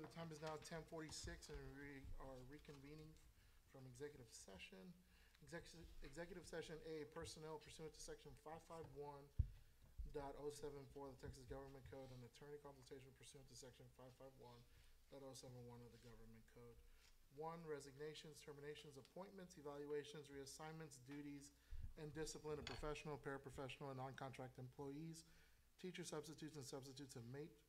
the time is now 10:46, and we are reconvening from executive session. Executive session A, personnel pursuant to section 551.074 of the Texas Government Code, and attorney consultation pursuant to section 551.071 of the Government Code. 1, resignations, terminations, appointments, evaluations, reassignments, duties, and discipline of professional, paraprofessional, and non-contract employees, teacher substitutes and substitutes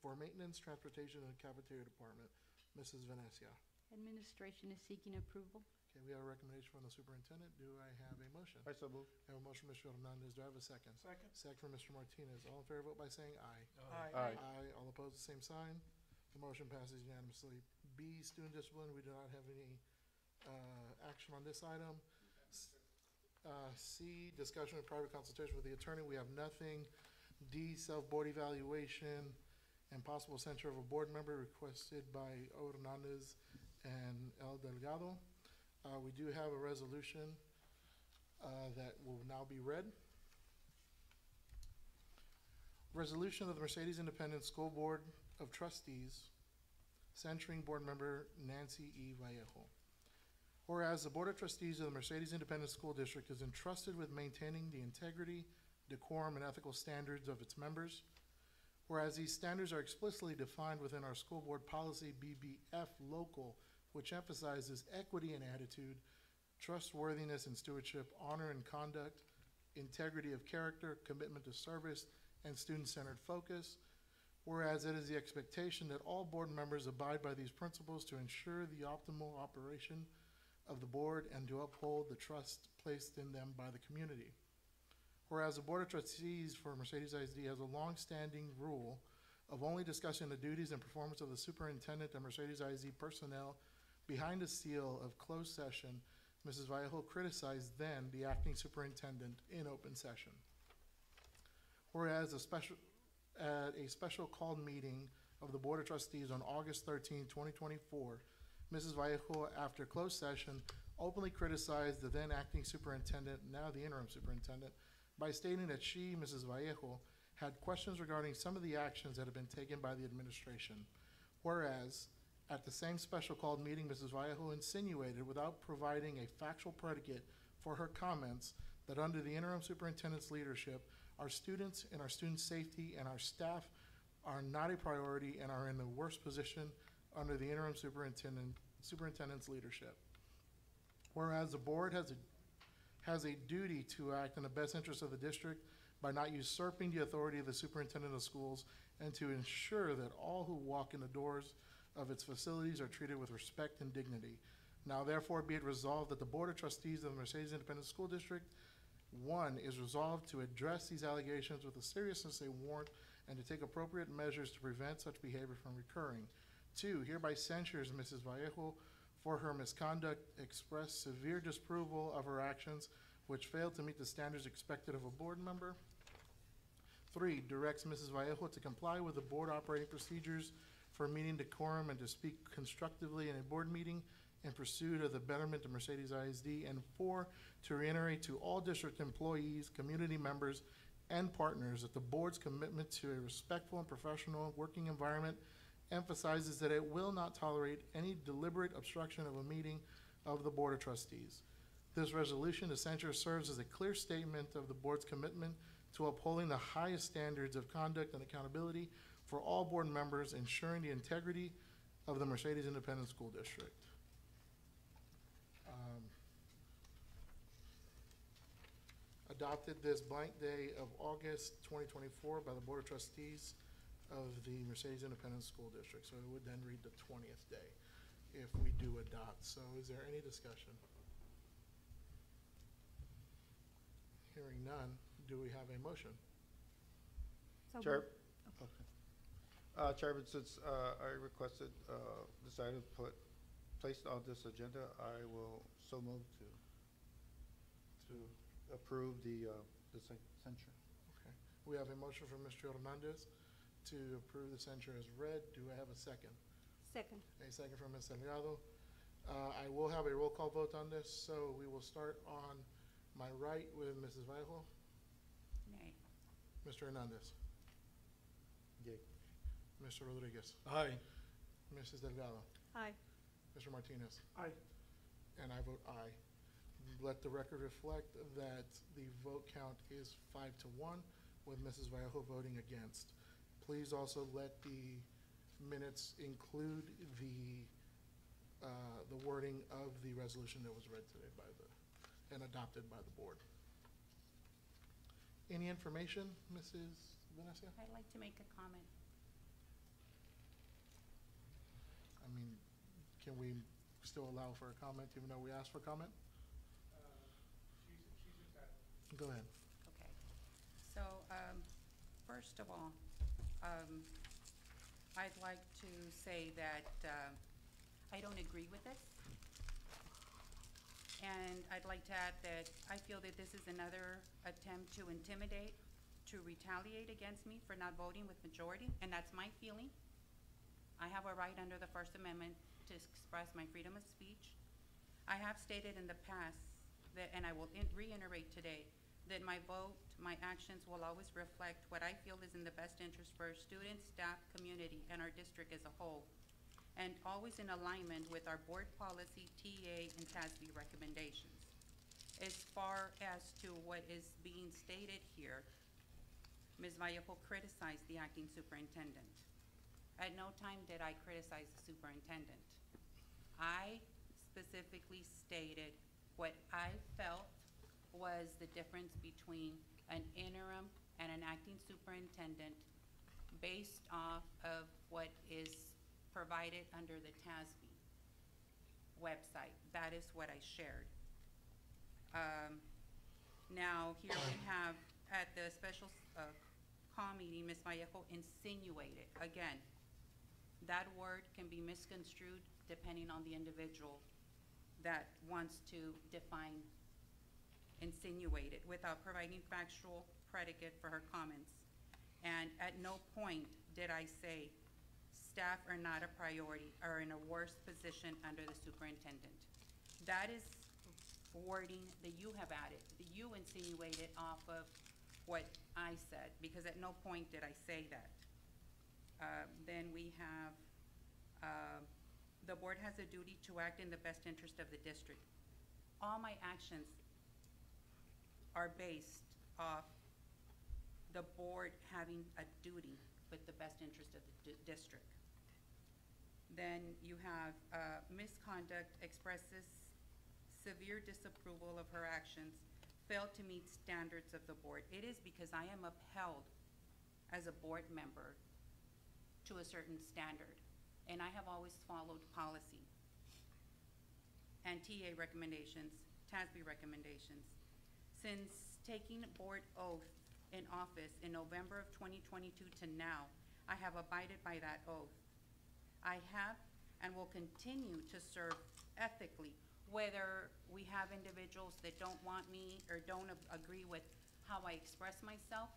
for maintenance, transportation, and cafeteria department. Mrs. Venecia. Administration is seeking approval. Okay, we have a recommendation from the superintendent. Do I have a motion? I so move. I have a motion from Mr. Hernandez. Do I have a second? Second. Second from Mr. Martinez. All in favor, vote by saying aye. Aye. Aye. All opposed, the same sign. The motion passes unanimously. B, student discipline. We do not have any action on this item. C, discussion and private consultation with the attorney. We have nothing. D, self-board evaluation and possible censure of a board member requested by O. Hernandez and El Delgado. We do have a resolution that will now be read. Resolution of the Mercedes Independent School Board of Trustees censuring board member Nancy E. Vallejo. Whereas the Board of Trustees of the Mercedes Independent School District is entrusted with maintaining the integrity, decorum, and ethical standards of its members. Whereas these standards are explicitly defined within our school board policy BBF local, which emphasizes equity and attitude, trustworthiness and stewardship, honor and conduct, integrity of character, commitment to service, and student-centered focus. Whereas it is the expectation that all board members abide by these principles to ensure the optimal operation of the board and to uphold the trust placed in them by the community. Whereas the Board of Trustees for Mercedes ISD has a long-standing rule of only discussing the duties and performance of the superintendent and Mercedes ISD personnel behind a seal of closed session, Mrs. Vallejo criticized then the acting superintendent in open session. Whereas at a special called meeting of the Board of Trustees on August 13, 2024, Mrs. Vallejo, after closed session, openly criticized the then acting superintendent, now the interim superintendent, by stating that she, Mrs. Vallejo, had questions regarding some of the actions that had been taken by the administration. Whereas, at the same special called meeting, Mrs. Vallejo insinuated, without providing a factual predicate for her comments, that under the interim superintendent's leadership, our students and our student safety and our staff are not a priority and are in the worst position under the interim superintendent's leadership. Whereas the board has a duty to act in the best interest of the district by not usurping the authority of the superintendent of schools and to ensure that all who walk in the doors of its facilities are treated with respect and dignity. Now therefore be it resolved that the Board of Trustees of the Mercedes Independent School District 1 is resolved to address these allegations with the seriousness they warrant and to take appropriate measures to prevent such behavior from recurring. 2, hereby censures Mrs. Vallejo for her misconduct, express severe disapproval of her actions which failed to meet the standards expected of a board member. 3, directs Mrs. Vallejo to comply with the board operating procedures for meeting decorum and to speak constructively in a board meeting in pursuit of the betterment of Mercedes ISD. And 4, to reiterate to all district employees, community members, and partners that the board's commitment to a respectful and professional working environment emphasizes that it will not tolerate any deliberate obstruction of a meeting of the Board of Trustees. This resolution to censure serves as a clear statement of the board's commitment to upholding the highest standards of conduct and accountability for all board members, ensuring the integrity of the Mercedes Independent School District. Adopted this blank day of August 2024 by the Board of Trustees of the Mercedes Independent School District. So it would then read the 20th day if we do adopt. So is there any discussion? Hearing none, do we have a motion? So Chair. moved. Okay. Chairman, since I requested this item placed on this agenda, I will so move to approve the censure. Okay. We have a motion from Mr. Hernandez to approve the censure as read. Do I have a second? Second. A second from Ms. Delgado. I will have a roll call vote on this, so we will start on my right with Mrs. Vallejo. Nay. Mr. Hernandez. Yay. Mr. Rodriguez. Aye. Mrs. Delgado, Aye. Mr. Martinez, Aye. and I vote aye. Let the record reflect that the vote count is 5-1, with Mrs. Vallejo voting against. Please also let the minutes include the wording of the resolution that was read today and adopted by the board. Any information, Mrs. Venecia? I'd like to make a comment. I mean, can we still allow for a comment even though we asked for comment? Go ahead. Okay. So, first of all, I'd like to say that I don't agree with this. And I'd like to add that I feel that this is another attempt to intimidate, to retaliate against me for not voting with majority, and that's my feeling. I have a right under the First Amendment to express my freedom of speech. I have stated in the past that, and I will reiterate today, that my vote, my actions will always reflect what I feel is in the best interest for our students, staff, community, and our district as a whole, and always in alignment with our board policy, TA, and TASB recommendations. As far as to what is being stated here, Ms. Vallejo criticized the acting superintendent. At no time did I criticize the superintendent. I specifically stated what I felt was the difference between an interim and an acting superintendent based off of what is provided under the TASB website. That is what I shared. Now, here we have, at the special call meeting, Ms. Vallejo insinuated. Again, that word can be misconstrued depending on the individual that wants to define insinuated without providing factual predicate for her comments. And at no point did I say staff are not a priority, are in a worse position under the superintendent. That is wording that you have added, that you insinuated off of what I said, because at no point did I say that. Then we have, the board has a duty to act in the best interest of the district. All my actions are based off the board having a duty with the best interest of the district. Then you have misconduct, expresses severe disapproval of her actions, failed to meet standards of the board. It is because I am upheld as a board member to a certain standard, and I have always followed policy and TA recommendations, TASB recommendations. Since taking board oath in office in November of 2022 to now, I have abided by that oath. I have and will continue to serve ethically, whether we have individuals that don't want me or don't agree with how I express myself.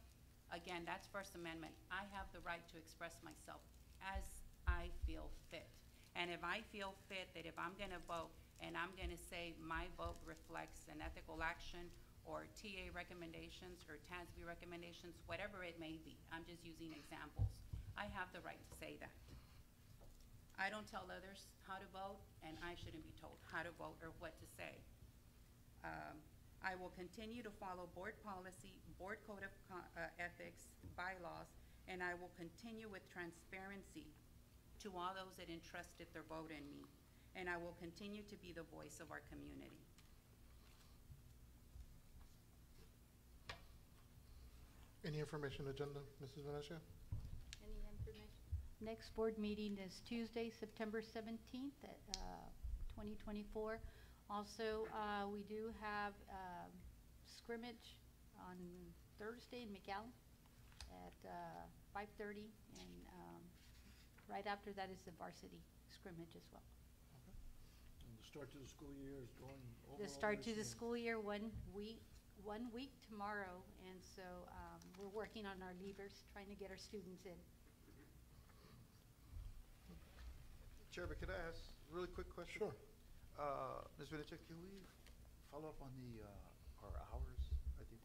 Again, that's First Amendment. I have the right to express myself as I feel fit. And if I feel fit that if I'm gonna vote and I'm gonna say my vote reflects an ethical action or TA recommendations or TASB recommendations, whatever it may be, I'm just using examples, I have the right to say that. I don't tell others how to vote, and I shouldn't be told how to vote or what to say. I will continue to follow board policy, board code of ethics, bylaws, and I will continue with transparency to all those that entrusted their vote in me. And I will continue to be the voice of our community. Any information agenda, Mrs. Venecia? Any information? Next board meeting is Tuesday, September 17th at 2024. Also, we do have scrimmage on Thursday in McAllen at 5:30, and right after that is the varsity scrimmage as well. And the start to the school year is going overall. The start to the nicely. school year, 1 week tomorrow, and so we're working on our levers, trying to get our students in. Chairman, could I ask a really quick question? Sure. Ms. Venecia, can we follow up on the, our hours? I think,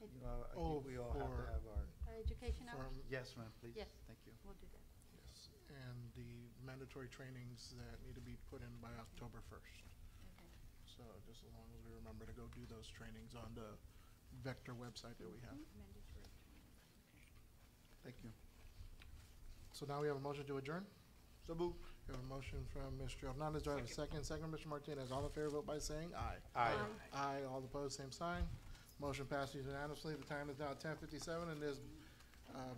you know, I Oh, think we all have to for- have our, Our education hours? From- yes, ma'am, please. Yes. Thank you. We'll do that. Yes, and the mandatory trainings that need to be put in by October 1st. Okay. So just as long as we remember to go do those trainings on the Vector website that we have. Mandatory trainings, okay. Thank you. So now we have a motion to adjourn. So moved. We have a motion from Mr. Hernandez. Do I have a second? Second, Mr. Martinez. All in favor, vote by saying aye. Aye. Aye. All opposed, same sign. Motion passes unanimously. The time is now 10:57, and this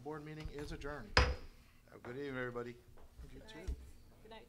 board meeting is adjourned. Have a good evening, everybody. You too. Good night.